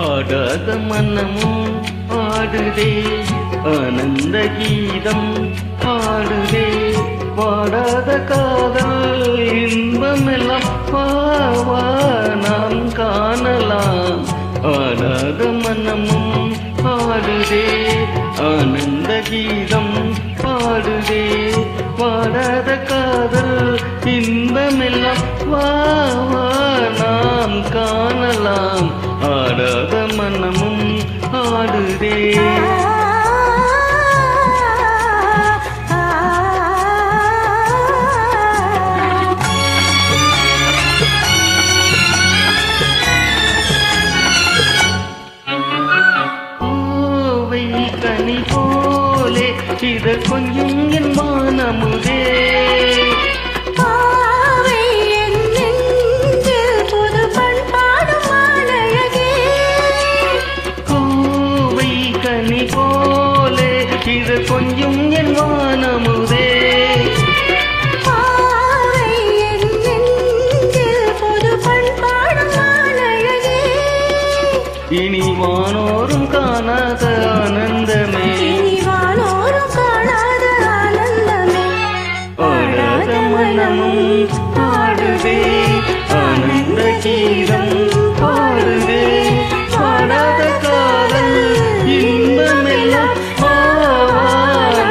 ஆடாத மனமும் ஆடுதே ஆனந்த கீதம் பாடுதே பாடாத காதல் இன்பமெல்லாம் பாவா நாம் காணலாம் ஆடாத மனமும் ஆடுதே ஆனந்த கீதம் பாடுதே பாடாத காதல் இன்பமெல்லாம் வாவா நாம் காணலாம் ஆடாத மனமும் ஆடுதே கனி போலே இத கொஞ்சம் என் மானமுதே கோவை கனி போலே இத கொஞ்சம் என் வானமுதே இனி வானோரும் காணாத ஆனந்தமே ஆடாத மனமும் ஆடுதே ஆனந்த கீதம் பாடுதே பாடாத காதல் இன்பமெல்லாம்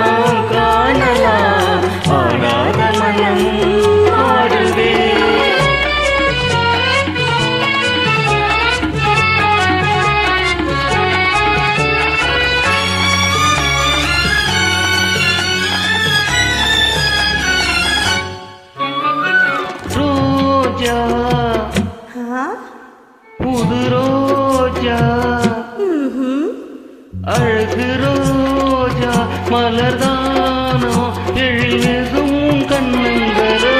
நாம் காணலாம் ஆடாத மனமும் ஆடுதே புது ரோஜா அழகு ரோஜா மலர்தானோ எழிலும் கண்ணங்களோ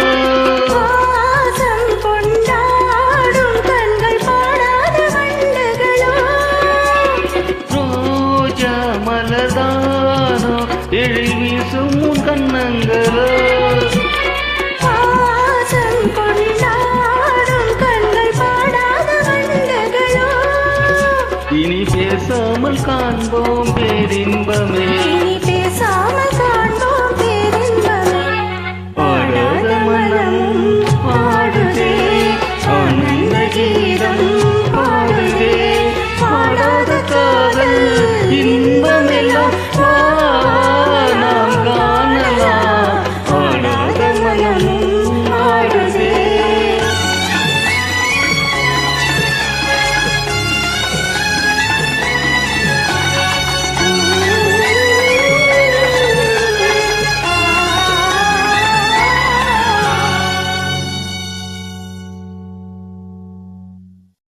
ரோஜா மலர்தானோ எழிலும் கண்ணங்களோ இனி பேசாமல் காண்போம் பேரின்பமே